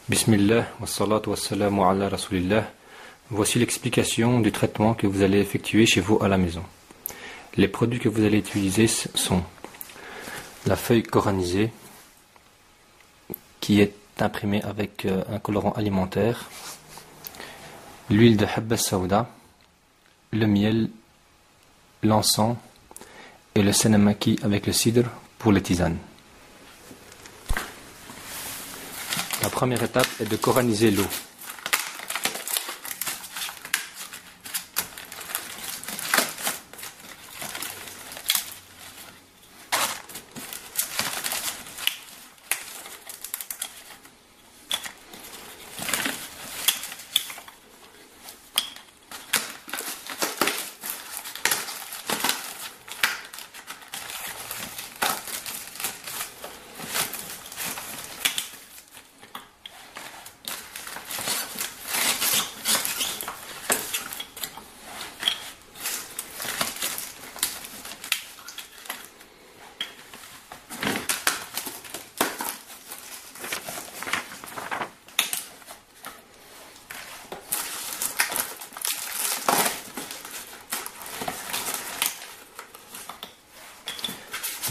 Bismillah, wassalatu wassalamu ala rasulillah. Voici l'explication du traitement que vous allez effectuer chez vous à la maison. Les produits que vous allez utiliser sont la feuille coranisée qui est imprimée avec un colorant alimentaire, l'huile de habba sauda, le miel, l'encens et le senamaki avec le cidre pour les tisanes. La première étape est de coraniser l'eau.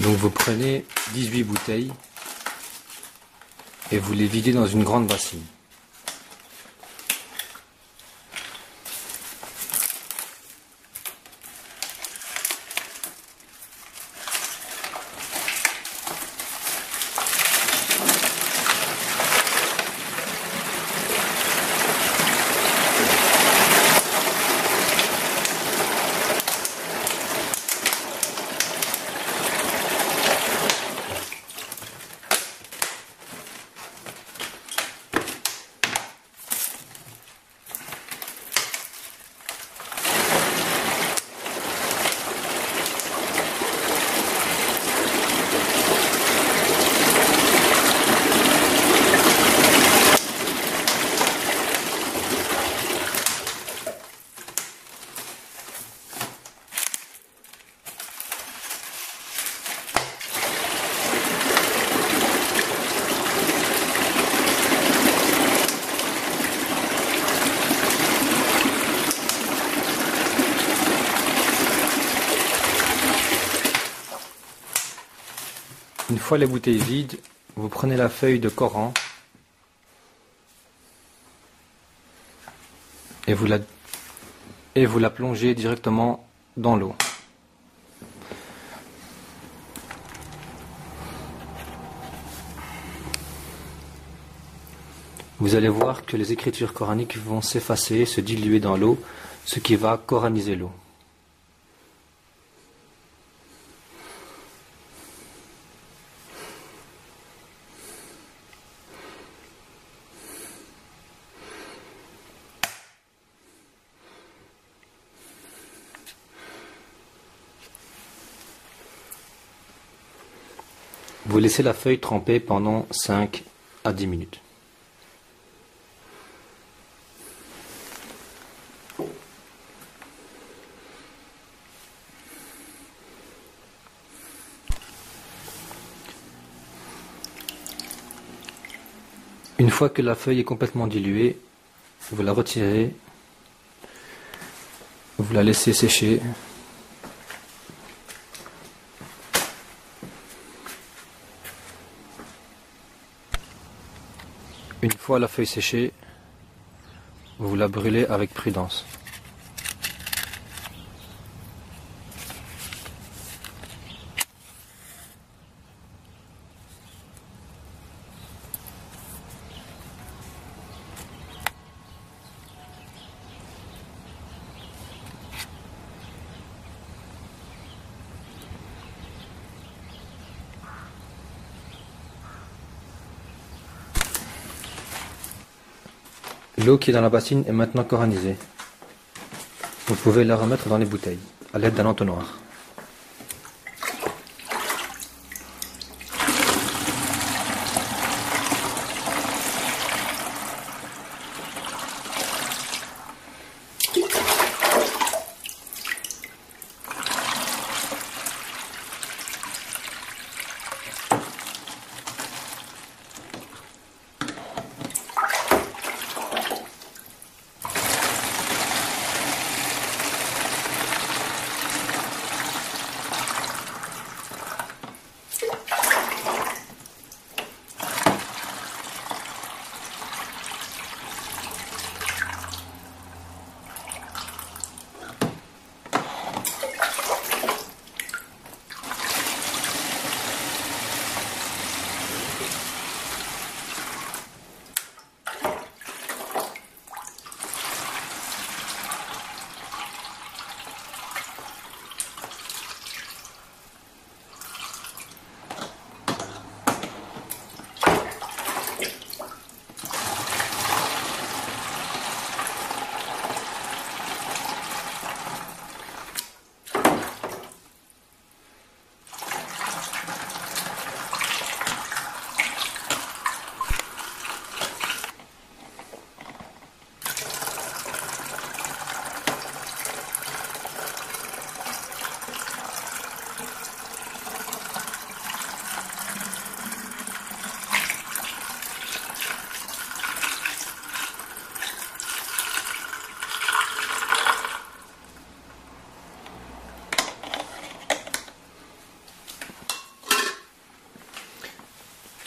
Donc vous prenez 18 bouteilles et vous les videz dans une grande bassine. Une fois les bouteilles vides, vous prenez la feuille de Coran et vous la plongez directement dans l'eau. Vous allez voir que les écritures coraniques vont s'effacer, se diluer dans l'eau, ce qui va coraniser l'eau. Vous laissez la feuille tremper pendant 5 à 10 minutes. Une fois que la feuille est complètement diluée, vous la retirez, vous la laissez sécher. Une fois la feuille séchée, vous la brûlez avec prudence. L'eau qui est dans la bassine est maintenant coranisée. Vous pouvez la remettre dans les bouteilles à l'aide d'un entonnoir.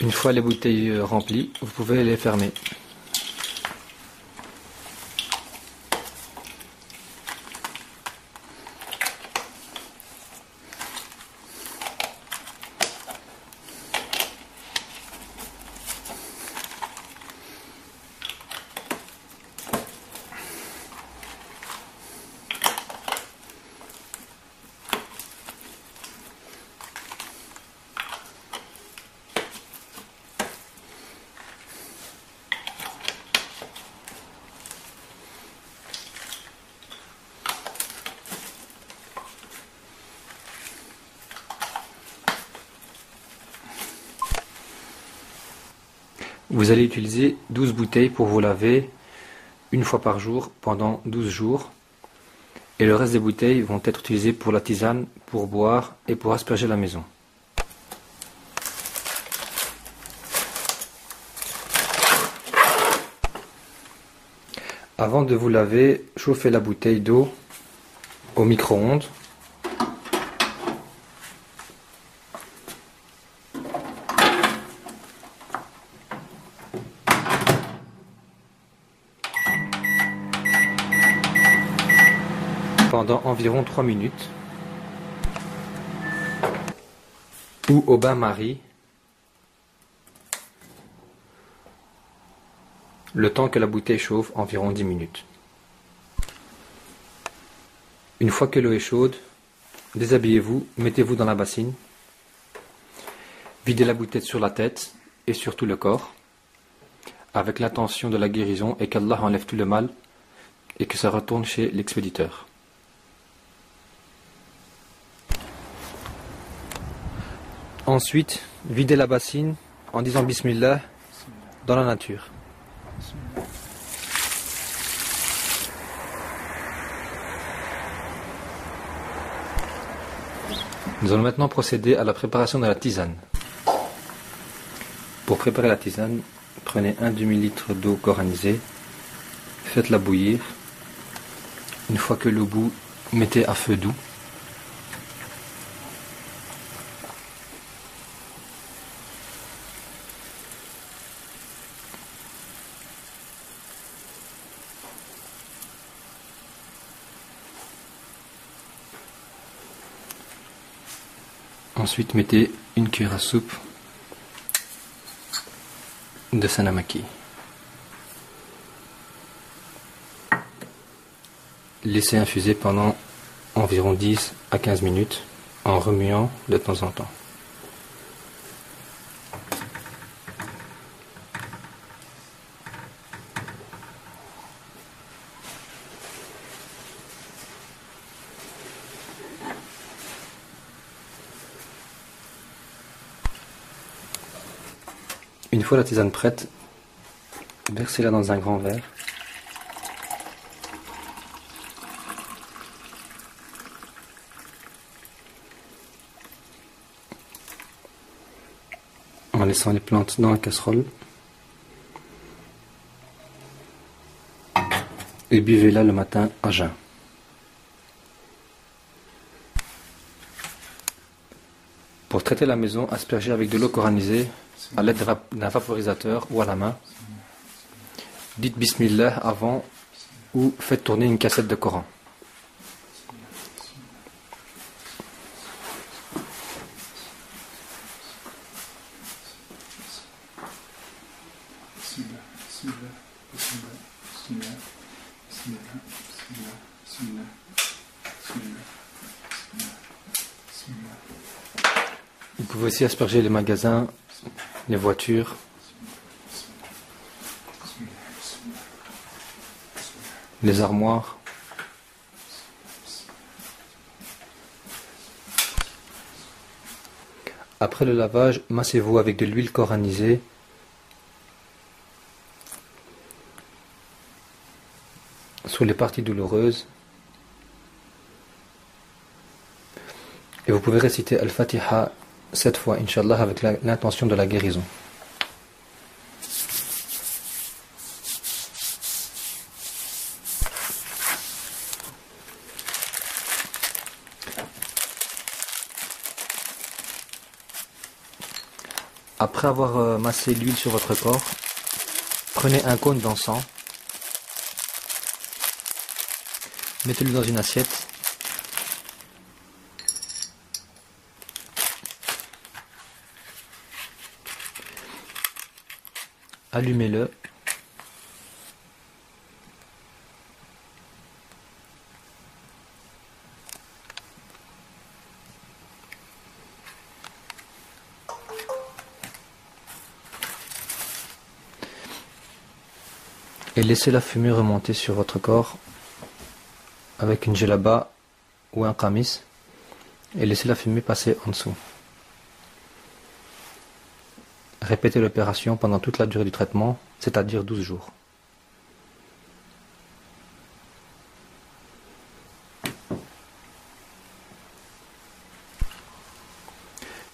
Une fois les bouteilles remplies, vous pouvez les fermer. Vous allez utiliser 12 bouteilles pour vous laver une fois par jour pendant 12 jours. Et le reste des bouteilles vont être utilisées pour la tisane, pour boire et pour asperger la maison. Avant de vous laver, chauffez la bouteille d'eau au micro-ondes. Pendant environ 3 minutes, ou au bain-marie, le temps que la bouteille chauffe, environ 10 minutes. Une fois que l'eau est chaude, déshabillez-vous, mettez-vous dans la bassine, videz la bouteille sur la tête et sur tout le corps, avec l'intention de la guérison et qu'Allah enlève tout le mal et que ça retourne chez l'expéditeur. Ensuite, videz la bassine en disant Bismillah dans la nature. Nous allons maintenant procéder à la préparation de la tisane. Pour préparer la tisane, prenez un demi-litre d'eau coranisée, faites-la bouillir. Une fois que l'eau bout, mettez à feu doux. Ensuite, mettez une cuillère à soupe de sanamaki. Laissez infuser pendant environ 10 à 15 minutes en remuant de temps en temps. Une fois la tisane prête, versez-la dans un grand verre. En laissant les plantes dans la casserole. Et buvez-la le matin à jeun. Pour traiter la maison, aspergez avec de l'eau coranisée à l'aide d'un vaporisateur ou à la main. Dites Bismillah avant ou faites tourner une cassette de Coran. Vous pouvez aussi asperger les magasins, les voitures. Les armoires. Après le lavage, massez-vous avec de l'huile coranisée sur les parties douloureuses. Et vous pouvez réciter Al-Fatiha 7 fois, Inch'Allah, avec l'intention de la guérison. Après avoir massé l'huile sur votre corps, prenez un cône d'encens, mettez-le dans une assiette, allumez-le, et laissez la fumée remonter sur votre corps avec une djellaba ou un qamis et laissez la fumée passer en dessous. Répétez l'opération pendant toute la durée du traitement, c'est-à-dire 12 jours.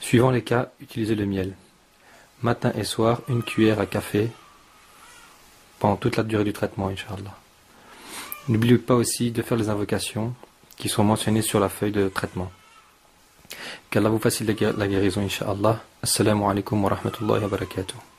Suivant les cas, utilisez le miel. Matin et soir, une cuillère à café pendant toute la durée du traitement, Inch'Allah. N'oubliez pas aussi de faire les invocations qui sont mentionnées sur la feuille de traitement. Qu'Allah vous facilite la guérison, Inch'Allah. Assalamu alaikum wa rahmatullahi wa barakatuh.